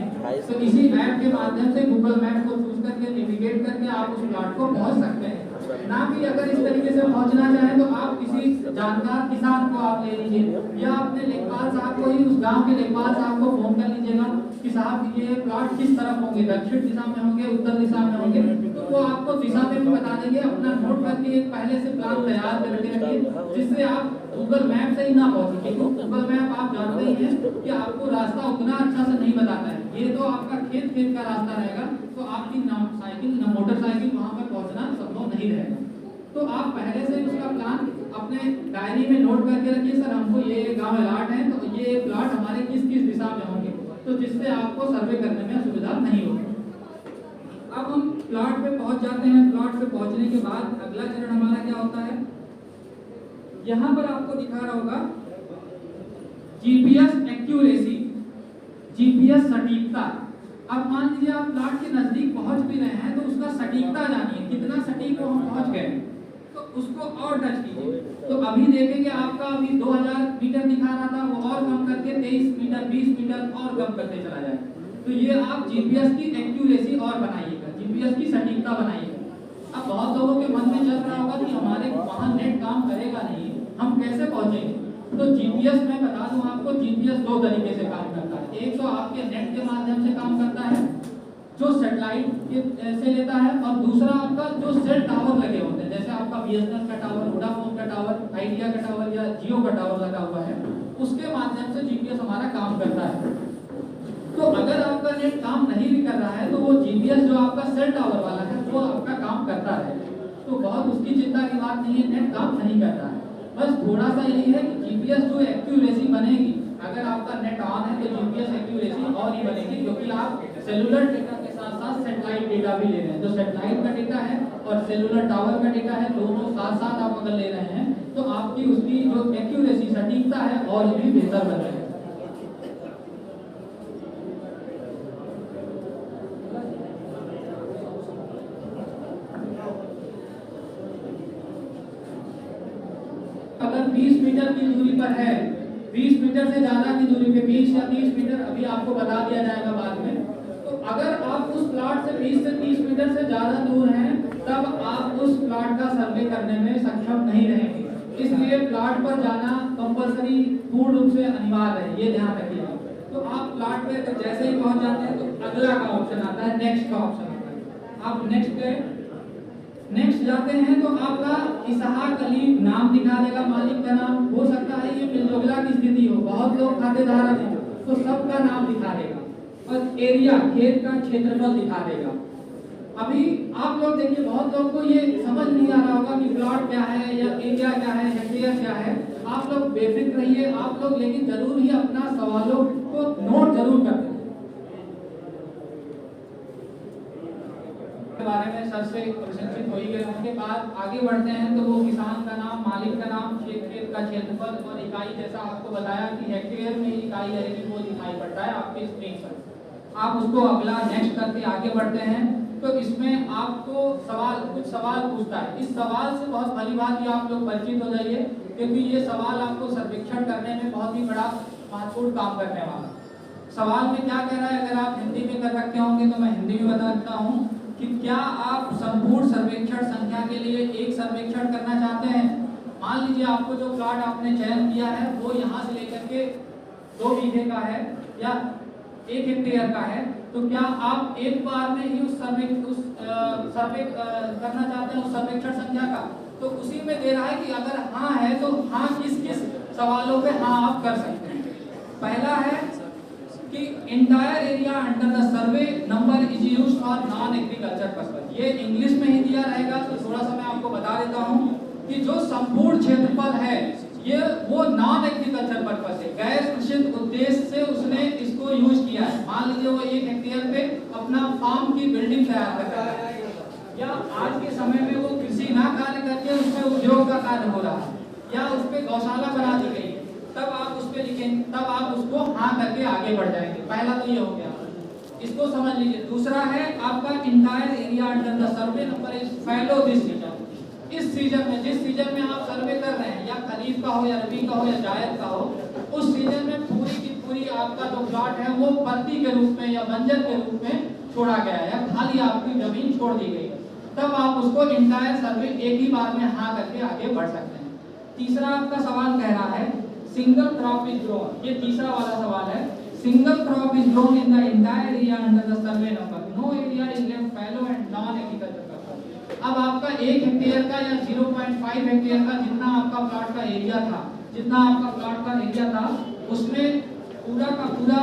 तो इसी ऐप के माध्यम से गूगल मैप को चूज करके नेविगेट करके आप उस प्लॉट को पहुंच सकते हैं। ना कि अगर इस तरीके से पहुंचना चाहें तो आप किसी जानकार किसान को आप ले लीजिए, या अपने लेखपाल साहब को ही, उस गांव के लेखपाल साहब को फोन कर लीजिएगा कि साहब ये प्लॉट किस तरफ होंगे, दक्षिण दिशा में होंगे, उत्तर दिशा में होंगे, तो वो आपको दिशा में भी बता देंगे। अपना नोट करके एक पहले से प्लान तैयार करके रखिए, जिससे आप गूगल मैप से ही ना पहुंचे। गूगल मैप आप जानते ही हैं कि आपको रास्ता उतना अच्छा से नहीं बताता है। ये तो आपका खेत का रास्ता रहेगा, तो आपकी साइकिल मोटरसाइकिल वहां पर पहुंचना संभव नहीं रहेगा। तो आप पहले से उसका प्लान अपने डायरी में नोट करके रखिए, सर हमको ये गांव अलॉट है, तो ये प्लॉट हमारे किस किस दिशा में होंगे, तो जिससे आपको सर्वे करने में सुविधा नहीं होगी। अब हम प्लॉट पे पहुंच जाते हैं। प्लॉट पे पहुंचने के बाद अगला चरण हमारा क्या होता है, यहाँ पर आपको दिखा रहा होगा जीपीएस एक्यूरेसी, जीपीएस सटीकता। अब मान लीजिए आप प्लॉट के नजदीक पहुंच भी रहे हैं, तो उसका सटीकता जानिए, कितना सटीक हम पहुंच गए, तो उसको और टच कीजिए। तो अभी देखेंगे आपका अभी 2000 मीटर दिखा रहा था, वो और कम करके 23 मीटर 20 मीटर और कम करते चला जाए। तो ये आप जीपीएस की एक्यूरेसी और बनाइएगा, जीपीएस की सटीकता बनाइएगा। अब बहुत लोगों के मन में चल रहा होगा कि हमारे वहाँ नेट काम करेगा नहीं, हम कैसे पहुंचेंगे। तो जीपीएस मैं बता दूं आपको, जीपीएस दो तरीके से काम करता है। एक तो आपके नेट के माध्यम से काम करता है, जो सैटेलाइट से लेता है, और दूसरा आपका जो सेल टावर लगे होते हैं, जैसे आपका बीएसएनएल का टावर, वोडाफोन का टावर, आइडिया का टावर या जियो का टावर लगा हुआ है, उसके माध्यम से जीपीएस हमारा काम करता है। तो अगर आपका नेट काम नहीं भी कर रहा है, तो वो जीपीएस जो आपका सेल टावर वाला है वो आपका काम करता है। तो बहुत उसकी चिंता की बात नहीं है, नेट काम नहीं कर रहा है। बस थोड़ा सा यही है कि जीपीएस जो एक्यूरेसी बनेगी, अगर आपका नेट ऑन है तो जीपीएस एक्यूरेसी और ही बनेगी, क्योंकि आप सेलुलर डेटा के साथ साथ सैटेलाइट डेटा भी ले रहे हैं। जो सैटेलाइट का डेटा है और सेलुलर टावर का डेटा है, दोनों साथ साथ आप अगर ले रहे हैं, तो आपकी उसकी जो एक्यूरेसी सटीकता है और भी बेहतर बन रही है। अगर 20 मीटर की दूरी पर है, 20 मीटर से ज्यादा की दूरी पे, 20 या 30 मीटर अभी आपको बता दिया जाएगा बाद में। तो अगर आप उस प्लॉट से 20 से 30 मीटर से ज्यादा दूर हैं, तब आप उस प्लॉट का सर्वे करने में सक्षम नहीं रहेंगे। इसलिए प्लॉट पर जाना कंपल्सरी पूर्ण रूप से अनिवार्य है, ये ध्यान रखिएगा। तो आप प्लॉट पे जैसे ही पहुंच जाते हैं तो अगला का ऑप्शन आता है, नेक्स्ट का ऑप्शन आता है। आप नेक्स्ट गए, नेक्स्ट जाते हैं तो आपका इसहाक अली नाम दिखा देगा, मालिक का नाम। हो सकता है ये मिलजुला की स्थिति हो, बहुत लोग खातेदार हैं, तो सबका नाम दिखा देगा, और एरिया खेत का क्षेत्रफल दिखा देगा। अभी आप लोग देखिए, बहुत लोग को ये समझ नहीं आ रहा होगा कि प्लॉट क्या है या एरिया क्या है, हेक्टेयर क्या है। आप लोग बेफिक्र रहिए, आप लोग लेकिन जरूर ही अपना सवालों को नोट जरूर करते हैं। बारे में सर से प्रशिक्षित हो ही गए। उसके बाद आगे बढ़ते हैं तो वो किसान का नाम, मालिक का नाम, खेत का क्षेत्रफल और इकाई, जैसा आपको बताया कि हेक्टेयर में इकाई है, लेकिन वो दिखाई पड़ता है आपके स्क्रीन पर। आप उसको अगला नेक्स्ट करके आगे बढ़ते हैं तो इसमें आपको कुछ सवाल पूछता है। इस सवाल से बहुत भली बात आप लोग परिचित हो जाइए, क्योंकि ये सवाल आपको सर्वेक्षण करने में बहुत ही बड़ा महत्वपूर्ण काम करने वाला। सवाल में क्या कह रहा है, अगर आप हिंदी में कर रखे होंगे तो मैं हिंदी में बता देता हूँ कि क्या आप संपूर्ण सर्वेक्षण संख्या के लिए एक सर्वेक्षण करना चाहते हैं। मान लीजिए आपको जो प्लॉट आपने चयन किया है वो यहाँ से लेकर के 2 बीघे का है या 1 हेक्टेयर का है, तो क्या आप एक बार में ही उस सर्वे करना चाहते हैं उस सर्वेक्षण संख्या का। तो उसी में दे रहा है कि अगर हाँ है तो हाँ किस किस सवालों पे हाँ आप कर सकते हैं। पहला है कि entire area under the survey number is used for non-agriculture purpose। ये इंग्लिश में ही दिया रहेगा, तो थोड़ा सा मैं आपको बता देता हूँ कि जो संपूर्ण क्षेत्रफल है ये वो नॉन एग्रीकल्चर पर्पस है, गैर कृषि उद्देश्य से उसने इसको यूज किया है। मान लीजिए वो 1 हेक्टेयर पे अपना फार्म की बिल्डिंग तैयार कर रहा है, या आज के समय में वो कृषि ना कार्य करके उसमें उद्योग का कार्य हो रहा है, या उस पर गौशाला बना दी गई, तब आप उस पर लिखेंगे, तब आप उसको हाँ करके आगे बढ़ जाएंगे। पहला तो ये हो गया, इसको समझ लीजिए। दूसरा है आपका entire area under the survey number is fallow this season. इस सीजन में, जिस सीजन में आप सर्वे कर रहे हैं, या खरीफ का हो या रबी का हो या जायद का हो, उस सीजन में पूरी की पूरी आपका जो प्लॉट है वो परती के रूप में या बंजर के रूप में छोड़ा गया है, या खाली आपकी जमीन छोड़ दी गई, तब आप उसको इंटायर सर्वे एक ही बार में हाँ करके आगे बढ़ सकते हैं। तीसरा आपका सवाल कह रहा है सिंगल क्रॉप इज ग्रोन, ये तीसरा वाला सवाल है। Single crop is grown in the entire area under the survey number, no area is left fallow and non agriculture. अब आपका 1 हेक्टेयर का या 0.5 हेक्टेयर का जितना आपका प्लॉट का एरिया था, जितना आपका प्लॉट का एरिया था, उसमें पूरा का पूरा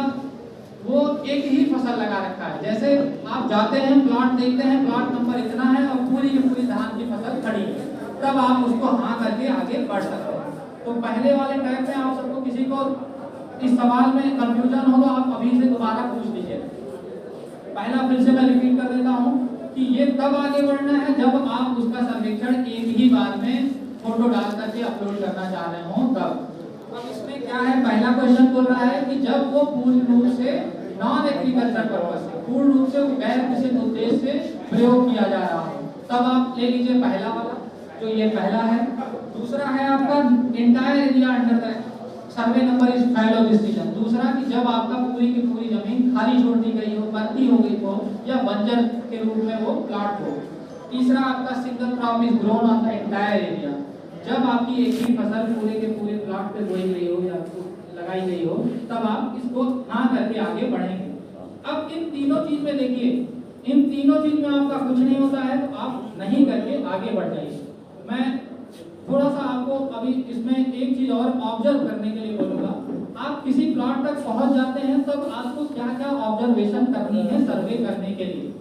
वो एक ही फसल लगा रखा है। जैसे आप जाते हैं प्लॉट देखते हैं, प्लॉट नंबर इतना है और पूरी की पूरी धान की फसल खड़ी है, तब आप उसको हाँ करके आगे बढ़ सकते हैं। तो पहले वाले टाइम में आप सबको किसी को इस सवाल में कंफ्यूजन हो तो आप अभी से दोबारा पूछ लीजिए। पहला फिर से मैं रिपीट कर देता हूँ कि ये तब आगे बढ़ना है जब आप उसका सर्वेक्षण एक ही बार में फोटो डाल करके अपलोड करना चाह रहे हो तब। अब इसमें क्या है, पहला क्वेश्चन बोल रहा है कि जब वो पूर्ण रूप से नॉन एग्रीकल्चर पर्पस से, पूर्ण रूप से गैर कृषि उद्देश्य से प्रयोग किया जा रहा हो, तब आप ले लीजिए पहला वाला, जो ये पहला है। दूसरा है आपका entire area under the survey number is fallow this season. दूसरा कि जब आपका पूरी की पूरी जमीन खाली छोड़ दी गई हो, परती हो गई हो, या बंजर के रूप में वो प्लॉट हो। तीसरा आपका single crop is grown on the entire area, जब आपकी एक ही फसल पूरे के पूरे प्लॉट पे बोई गई हो या लगाई गई हो, तब आप इसको हाँ करके आगे बढ़ेंगे। अब इन तीनों चीज में देखिए, इन तीनों चीज में आपका कुछ नहीं होता है तो आप नहीं करके आगे बढ़ जाइए। मैं थोड़ा सा आपको अभी इसमें एक चीज और ऑब्जर्व करने के लिए बोलूंगा। आप किसी प्लॉट तक पहुंच जाते हैं तब आपको क्या क्या ऑब्जर्वेशन करनी है सर्वे करने के लिए।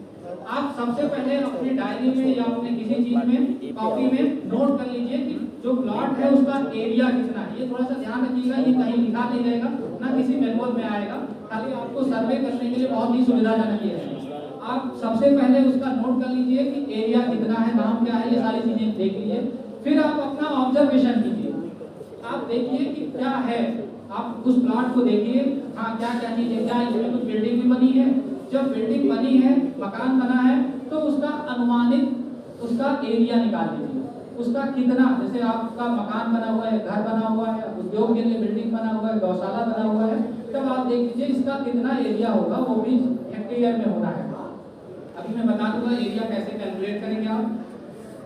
आप सबसे पहले अपनी डायरी में या अपने किसी चीज में कॉपी में नोट कर लीजिए कि जो प्लॉट है उसका एरिया कितना है। ये थोड़ा सा ध्यान रखिएगा, ये कहीं लिखा नहीं रहेगा, ना किसी मैनुअल में आएगा, खाली आपको सर्वे करने के लिए बहुत ही सुविधाजनक ये है। आप सबसे पहले उसका नोट कर लीजिए कि एरिया कितना है, नाम क्या है, ये सारी चीजें देख लीजिए। फिर आप अपना ऑब्जर्वेशन कीजिए, आप देखिए कि क्या है, आप उस प्लॉट को देखिए, हाँ क्या क्या चीज है, क्या इसमें कुछ बिल्डिंग भी बनी है। जब बिल्डिंग बनी है, मकान बना है, तो उसका अनुमानित उसका एरिया निकाल लीजिए, उसका कितना, जैसे आपका मकान बना हुआ है, घर बना हुआ है, उद्योग के लिए बिल्डिंग बना हुआ है, गौशाला बना हुआ है, तब आप देख लीजिए इसका कितना एरिया होगा, वो भी हेक्टेयर में होना है। अभी मैं बता दूंगा एरिया कैसे कैलकुलेट करेंगे आप।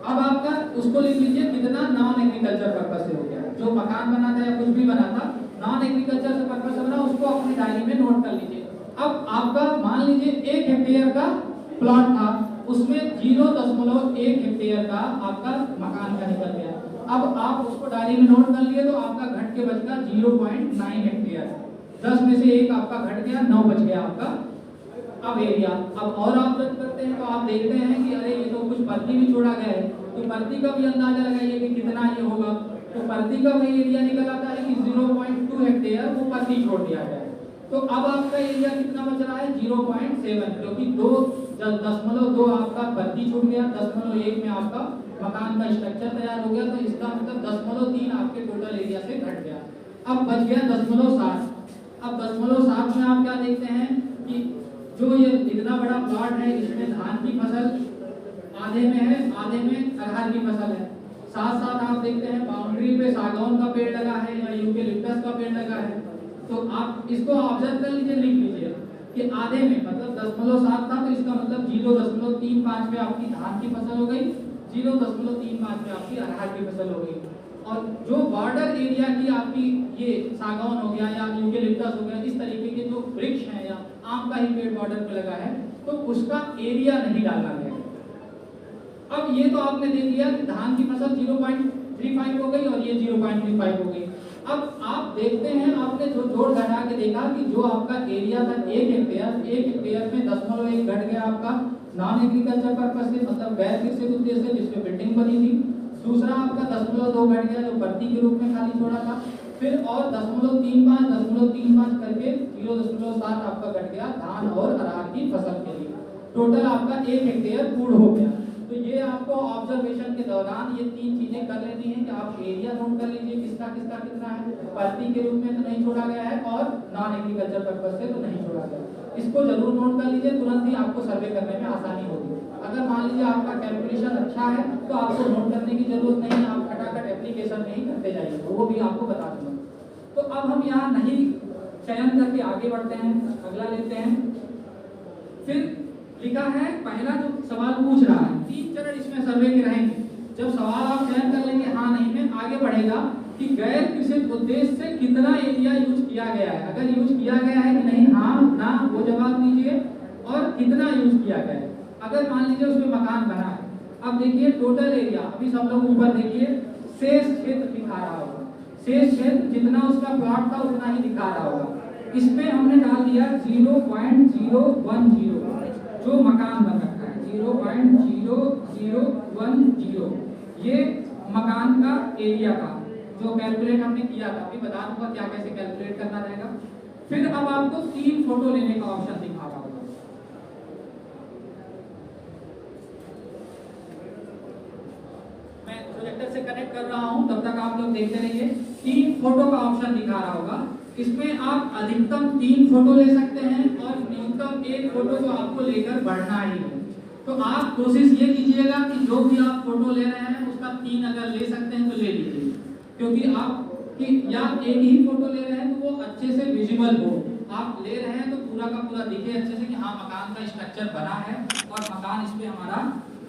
अब आपका उसको लिख लीजिए कितना नॉन एग्रीकल्चर पर्पस से हो गया, जो मकान बना था या कुछ भी बना था नॉन एग्रीकल्चर से पर्पस से बना, उसको अपनी डायरी में नोट कर लीजिए। अब आपका मान लीजिए 1 हेक्टेयर का प्लॉट था, उसमें 0.1 हेक्टेयर का आपका मकान का निकल गया। अब आप उसको डायरी में नोट कर लिए तो आपका घट के बच गया 0.9 हेक्टेयर। 10 में से 1 आपका घट गया, 9 बच गया आपका। अब एरिया, अब और आप जब करते हैं तो आप देखते हैं कि अरे ये तो कुछ परती भी छोड़ा गया है, तो परती का भी अंदाजा लगाइए कि कितना ये होगा। तो परती का भी एरिया निकल आता है कि 0.2 हेक्टेयर वो परती छोड़ दिया गया है। तो अब आपका एरिया कितना बच रहा है 0.7, क्योंकि 2.2 आपका परती छूट गया, 0.1 में आपका मकान का स्ट्रक्चर तैयार हो गया, तो इसका मतलब 0.3 आपके टोटल एरिया से घट गया। अब बच गया 0.7। अब 0.7 में आप क्या देखते हैं कि जो ये इतना बड़ा प्लॉट है, इसमें धान की फसल आधे में है, आधे में अरहर की फसल है। साथ साथ आप देखते हैं बाउंड्री पे सागौन का पेड़ लगा है या यूकेलिप्टस का पेड़ लगा है। तो आप इसको ऑब्जर्व कर लीजिए, लिख लीजिए कि आधे में मतलब 0.7 था, तो इसका मतलब 0.35 पे आपकी धान की फसल हो गई, 0.35 पे आपकी अरहर की फसल हो गई। और जो बॉर्डर एरिया की आपकी ये सागौन हो गया या यूकेलिप्टस हो गया, इस तरीके के जो वृक्ष हैं या आम का ही पेड़ बॉर्डर पे लगा है, तो उसका एरिया नहीं डालना है। अब ये तो आपने देख लिया कि धान की फसल 0.35 हो गई और ये 0.35 हो गई। अब आप देखते हैं, आपने जो जोड़ घटा के देखा कि जो आपका एरिया था 1 हेक्टेयर, 1 हेक्टेयर में 0.1 घट गया आपका नॉन एग्रीकल्चर पर्पस से मतलब गैर कृषि उद्देश्य जिसमें बिल्डिंग बनी थी। दूसरा आपका 10.2 घट गया जो प्रति के रूप में खाली छोड़ा था। फिर और 0.35 करके 0.7 आपका घट गया धान और अरहर की फसल के लिए। टोटल आपका 1 हेक्टेयर पूर्ण हो गया। तो ये आपको ऑब्जर्वेशन के दौरान ये 3 चीजें कर लेनी है कि आप एरिया नोट कर लीजिए किसका किसका कितना है, प्रति के रूप में तो नहीं छोड़ा गया है और नॉन एग्रीकल्चर पर्पस से तो नहीं छोड़ा गया। इसको जरूर नोट कर लीजिए, तुरंत ही आपको सर्वे करने में आसानी होगी। अगर मान लीजिए आपका कैलकुलेशन अच्छा है तो आपको नोट करने की जरूरत नहीं, आप फटाफट एप्लीकेशन में ही करते जाइए, वो भी आपको बता दूंगा। तो अब हम यहाँ नहीं चयन करके आगे बढ़ते हैं, अगला लेते हैं। फिर लिखा है पहला जो सवाल पूछ रहा है 3 चरण इसमें सर्वे के रहेंगे। जब सवाल आप चयन कर लेंगे हाँ नहीं में, आगे बढ़ेगा कि गैर कृषि उद्देश्य से कितना एरिया यूज किया गया है। अगर यूज किया गया है कि नहीं, हाँ ना, वो जवाब दीजिए और कितना यूज किया गया है। अगर मान लीजिए उसमें मकान बना है, अब देखिए टोटल एरिया, अभी सब लोग ऊपर देखिए शेष क्षेत्र दिखा रहा होगा, शेष क्षेत्र जितना उसका प्लॉट था उतना ही दिखा रहा होगा। इसमें हमने डाल दिया 0.010 जो मकान बन रखा है 0.0010, ये मकान का एरिया था जो कैलकुलेट हमने किया था। अभी बता दूंगा क्या कैसे कैलकुलेट करना रहेगा। फिर अब आपको 3 फोटो लेने का ऑप्शन दिखा रहा होगा। मैं प्रोजेक्टर से कनेक्ट कर रहा हूं, तब तक आप लोग देखते रहिए। 3 फोटो का ऑप्शन दिखा रहा होगा। इसमें आप अधिकतम 3 फोटो ले सकते हैं और न्यूनतम 1 फोटो तो आपको लेकर बढ़ना ही है। तो आप कोशिश ये कीजिएगा कि जो भी आप फोटो ले रहे हैं उसका 3 अगर ले सकते हैं तो ले लीजिए, क्योंकि आप कि या एक ही फोटो ले रहे हैं तो वो अच्छे से विजिबल हो। आप ले रहे हैं तो पूरा का पूरा दिखे अच्छे से कि हाँ मकान का स्ट्रक्चर बना है और मकान इस पे हमारा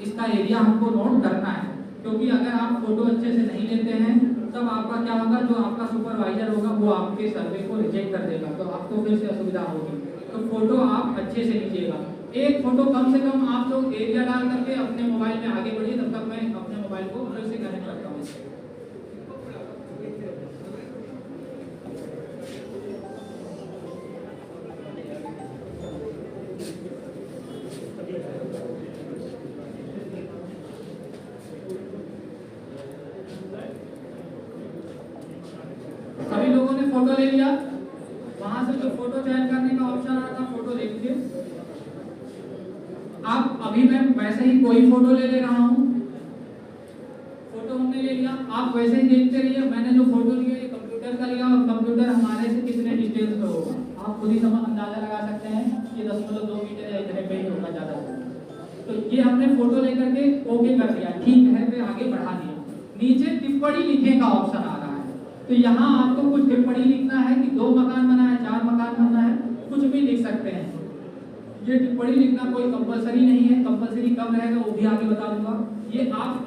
इसका एरिया हमको नोट करना है। क्योंकि अगर आप फोटो अच्छे से नहीं लेते हैं तब आपका क्या होगा, जो आपका सुपरवाइजर होगा वो आपके सर्वे को रिजेक्ट कर देगा, तो आपको फिर से असुविधा होगी। तो फोटो आप अच्छे से लीजिएगा। 1 फोटो कम से कम आप लोग एरिया डाल करके अपने मोबाइल में आगे बढ़िए, तब तक मैं अपने मोबाइल को फिर से कनेक्ट करता हूँ। सभी लोगों ने फोटो ले लिया, वहां से जो फोटो चयन करने का ऑप्शन आ रहा था फोटो ले लीजिए। आप अभी मैं वैसे ही कोई फोटो ले रहा हूं, फोटो हमने ले लिया, आप वैसे ही देखते रहिए। मैंने जो फोटो लिया ये कंप्यूटर का लिया और कंप्यूटर हमारे से कितने डिस्टेंस पे होगा आप खुद ही समझ अंदाजा लगा सकते हैं। ये 0.2 मीटर या इतने पे ही होगा ज्यादा। तो ये हमने फोटो लेकर के ओके कर दिया, ठीक है, पे आगे बढ़ा दिया। नीचे टिप्पणी लिखने का ऑप्शन आ रहा है, तो यहाँ आपको कुछ टिप्पणी लिखना है कि 2 मकान बना है, 4 मकान बना है, कुछ भी लिख सकते हैं। ये टिप्पणी लिखना कोई कंपलसरी नहीं है, कंपलसरी कब रहेगा वो भी आगे बता दूंगा। ये आप